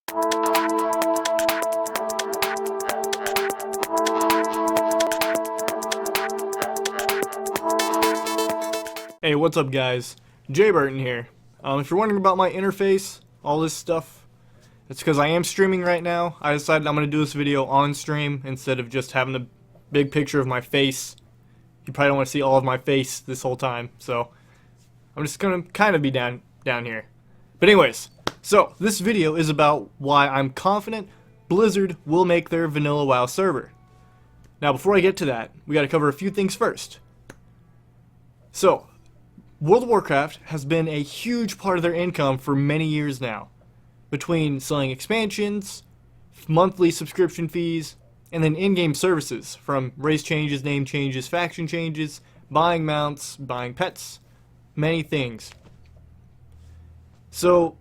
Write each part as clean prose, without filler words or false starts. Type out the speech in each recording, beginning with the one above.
Hey, what's up guys? Jay Burton here. If you're wondering about my interface, all this stuff, it's because I am streaming right now. I decided I'm going to do this video on stream instead of just having a big picture of my face. You probably don't want to see all of my face this whole time, so I'm just going to kind of be down here. But anyways, so this video is about why I'm confident Blizzard will make their vanilla WoW server. Now before I get to that, we got to cover a few things first. So, World of Warcraft has been a huge part of their income for many years now, between selling expansions, monthly subscription fees, and then in-game services from race changes, name changes, faction changes, buying mounts, buying pets, many things. So,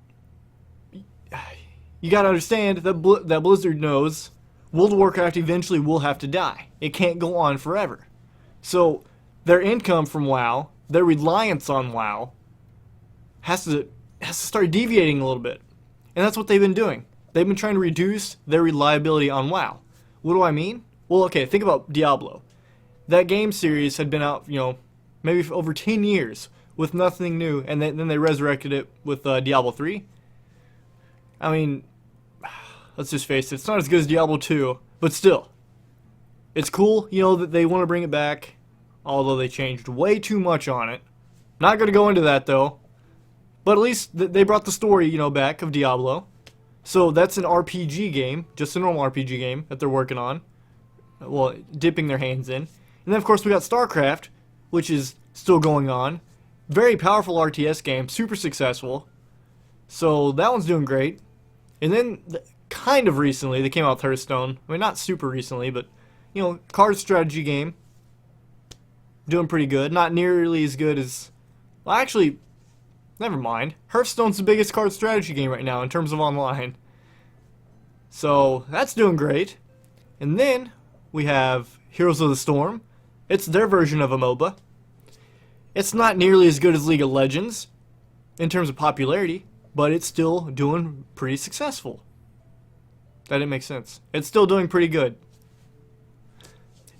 you gotta understand that Blizzard knows World of Warcraft eventually will have to die. It can't go on forever. So, their income from WoW, their reliance on WoW, has to start deviating a little bit. And that's what they've been doing. They've been trying to reduce their reliability on WoW. What do I mean? Well, okay, think about Diablo. That game series had been out, maybe for over 10 years with nothing new, and then they resurrected it with Diablo 3. I mean, let's just face it, it's not as good as Diablo 2, but still. It's cool, that they want to bring it back, although they changed way too much on it. Not going to go into that, though. But at least they brought the story, back of Diablo. So that's an RPG game, just a normal RPG game that they're working on. Well, dipping their hands in. And then, of course, we got StarCraft, which is still going on. Very powerful RTS game, super successful. So that one's doing great. And then, kind of recently, they came out with Hearthstone. I mean, not super recently, but, card strategy game. Doing pretty good. Not nearly as good as... Well, actually, never mind. Hearthstone's the biggest card strategy game right now in terms of online. So, that's doing great. And then, we have Heroes of the Storm. It's their version of a MOBA. It's not nearly as good as League of Legends in terms of popularity, but it's still doing pretty successful. That didn't make sense. It's still doing pretty good.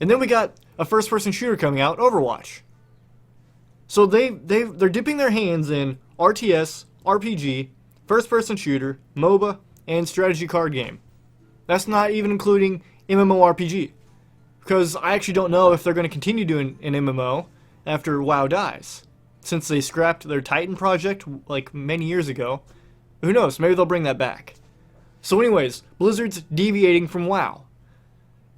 And then we got a first-person shooter coming out, Overwatch. So they're dipping their hands in RTS, RPG, first-person shooter, MOBA, and strategy card game. That's not even including MMORPG, because I actually don't know if they're going to continue doing an MMO after WoW dies, since they scrapped their Titan project like many years ago. Who knows? Maybe they'll bring that back. So anyways, Blizzard's deviating from WoW.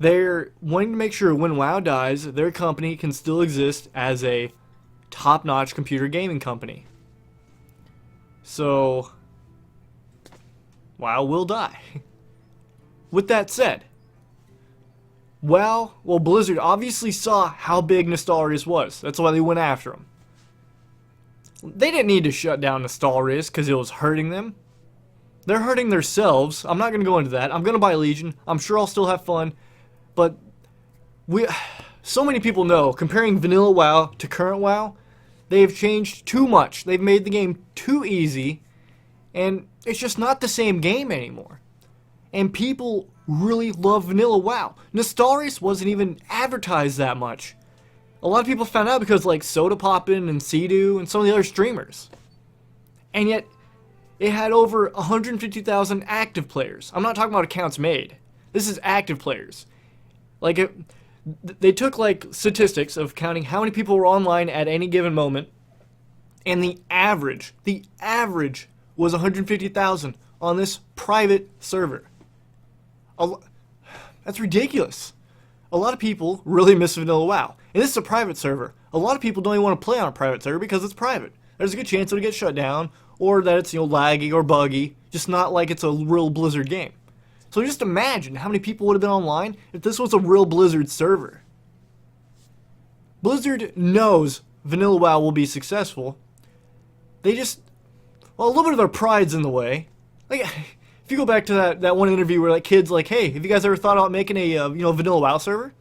They're wanting to make sure when WoW dies, their company can still exist as a top-notch computer gaming company. So, WoW will die. With that said, Blizzard obviously saw how big Nostalrius was. That's why they went after him. They didn't need to shut down Nostalrius because it was hurting them. They're hurting themselves. I'm not going to go into that. I'm going to buy Legion. I'm sure I'll still have fun. But so many people know, comparing vanilla WoW to current WoW, they have changed too much. They've made the game too easy, and it's just not the same game anymore. And people really love vanilla WoW. Nostalrius wasn't even advertised that much. A lot of people found out because like Soda Poppin' and Sea-Doo and some of the other streamers. And yet, it had over 150,000 active players. I'm not talking about accounts made. This is active players. Like, they took, like, statistics of counting how many people were online at any given moment, and the average was 150,000 on this private server. That's ridiculous. A lot of people really miss vanilla WoW. And this is a private server. A lot of people don't even want to play on a private server because it's private. There's a good chance it'll get shut down, or that it's, laggy or buggy, just not like it's a real Blizzard game. So just imagine how many people would have been online if this was a real Blizzard server. Blizzard knows vanilla WoW will be successful. They just, a little bit of their pride's in the way. Like, if you go back to that one interview where kids hey, have you guys ever thought about making a vanilla WoW server?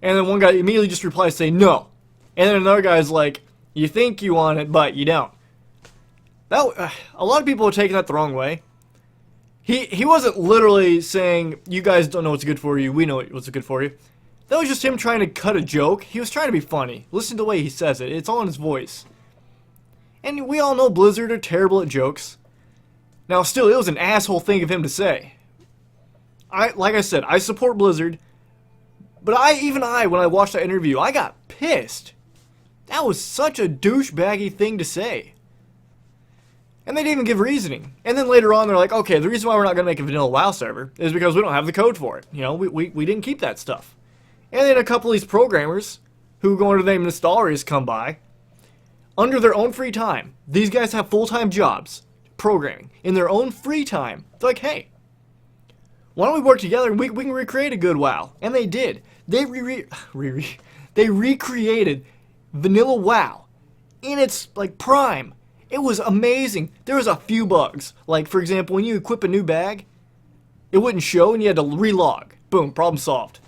And then one guy immediately just replies saying no. And then another guy's like, you think you want it, but you don't. A lot of people are taking that the wrong way. He wasn't literally saying, you guys don't know what's good for you, we know what's good for you. That was just him trying to cut a joke. He was trying to be funny. Listen to the way he says it. It's all in his voice. And we all know Blizzard are terrible at jokes. Now, still, it was an asshole thing of him to say. Like I said, I support Blizzard. But when I watched that interview, I got pissed. That was such a douchebaggy thing to say. And they didn't even give reasoning. And then later on, they're like, okay, the reason why we're not going to make a vanilla WoW server is because we don't have the code for it. You know, we didn't keep that stuff. And then a couple of these programmers, who go under the name Nostalrius, come by. Under their own free time. These guys have full-time jobs, programming. In their own free time. They're like, hey, why don't we work together and we can recreate a good WoW? And they did. They recreated vanilla WoW in its like prime. It was amazing. There was a few bugs. Like, for example, when you equip a new bag, it wouldn't show and you had to relog. Boom, problem solved.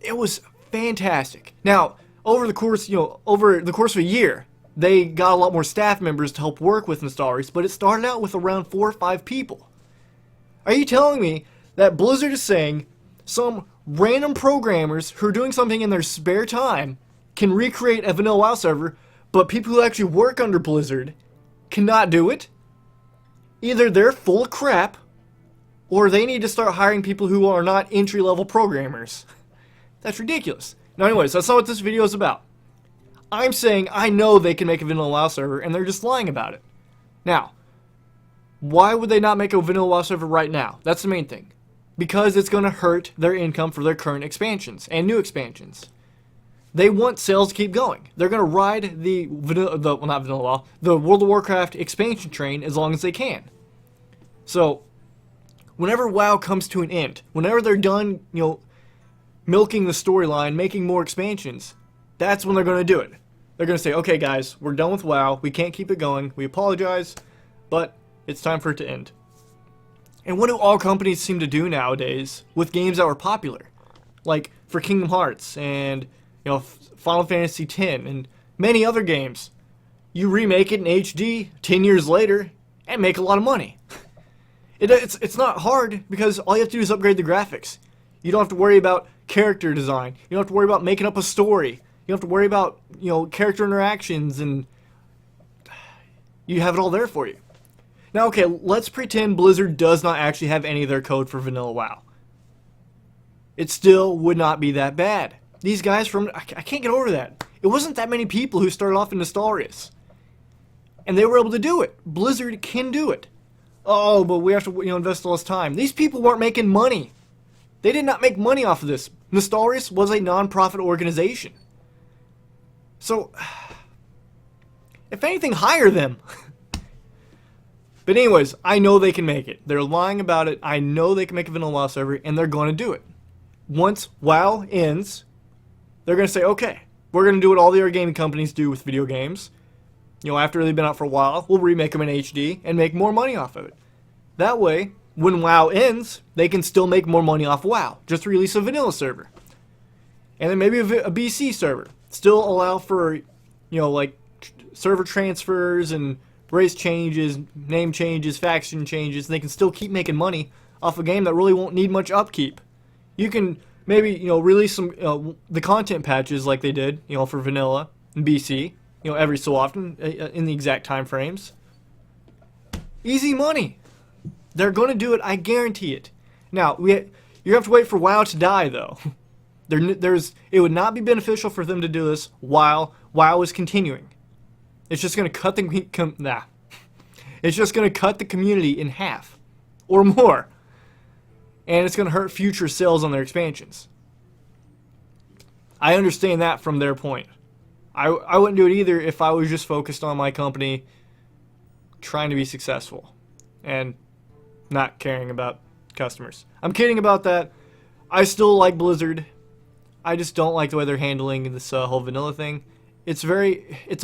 It was fantastic. Now, over the course of a year, they got a lot more staff members to help work with Nostalrius, but it started out with around 4 or 5 people. Are you telling me that Blizzard is saying some random programmers who are doing something in their spare time can recreate a vanilla WoW server, but people who actually work under Blizzard cannot do it? Either they're full of crap, or they need to start hiring people who are not entry-level programmers. That's ridiculous. Now anyways, that's not what this video is about. I'm saying I know they can make a vanilla WoW server, and they're just lying about it. Now, why would they not make a vanilla WoW server right now? That's the main thing. Because it's going to hurt their income for their current expansions and new expansions. They want sales to keep going. They're going to ride the World of Warcraft expansion train as long as they can. So, whenever WoW comes to an end, whenever they're done, milking the storyline, making more expansions, that's when they're going to do it. They're going to say, okay guys, we're done with WoW, we can't keep it going, we apologize, but it's time for it to end. And what do all companies seem to do nowadays with games that were popular? Like for Kingdom Hearts and Final Fantasy X and many other games. You remake it in HD 10 years later and make a lot of money. It's not hard because all you have to do is upgrade the graphics. You don't have to worry about character design. You don't have to worry about making up a story. You don't have to worry about, character interactions, and you have it all there for you. Now, okay, let's pretend Blizzard does not actually have any of their code for vanilla WoW. It still would not be that bad. These guys I can't get over that. It wasn't that many people who started off in Nostalrius. And they were able to do it. Blizzard can do it. Oh, but we have to invest all this time. These people weren't making money. They did not make money off of this. Nostalrius was a non-profit organization. So, if anything, hire them. But anyways, I know they can make it. They're lying about it. I know they can make a vanilla WoW server, and they're going to do it. Once WoW ends, they're going to say, okay, we're going to do what all the other gaming companies do with video games. After they've been out for a while, we'll remake them in HD and make more money off of it. That way, when WoW ends, they can still make more money off WoW. Just release a vanilla server. And then maybe a BC server. Still allow for, server transfers and race changes, name changes, faction changes. And they can still keep making money off a game that really won't need much upkeep. You can maybe, release some, the content patches like they did, for vanilla and BC, every so often in the exact time frames. Easy money. They're going to do it, I guarantee it. Now, you have to wait for WoW to die, though. It would not be beneficial for them to do this while WoW is continuing. It's just going to cut It's just going to cut the community in half or more. And it's going to hurt future sales on their expansions. I understand that from their point. I wouldn't do it either if I was just focused on my company trying to be successful and not caring about customers. I'm kidding about that. I still like Blizzard. I just don't like the way they're handling this whole vanilla thing. It's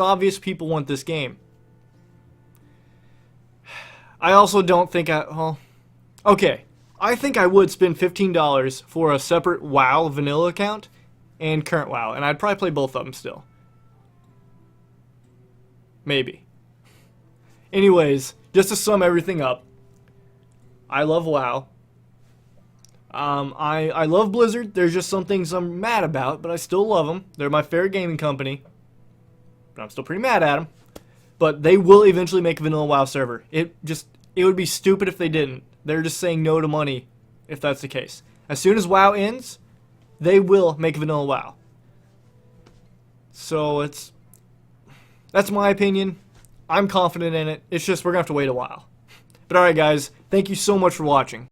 obvious people want this game. I also don't think okay. I think I would spend $15 for a separate WoW vanilla account and current WoW, and I'd probably play both of them still. Maybe. Anyways, just to sum everything up, I love WoW. I love Blizzard. There's just some things I'm mad about, but I still love them. They're my favorite gaming company. But I'm still pretty mad at them. But they will eventually make a vanilla WoW server. It would be stupid if they didn't. They're just saying no to money if that's the case. As soon as WoW ends, they will make vanilla WoW. So that's my opinion. I'm confident in it. It's just we're going to have to wait a while. But alright guys, thank you so much for watching.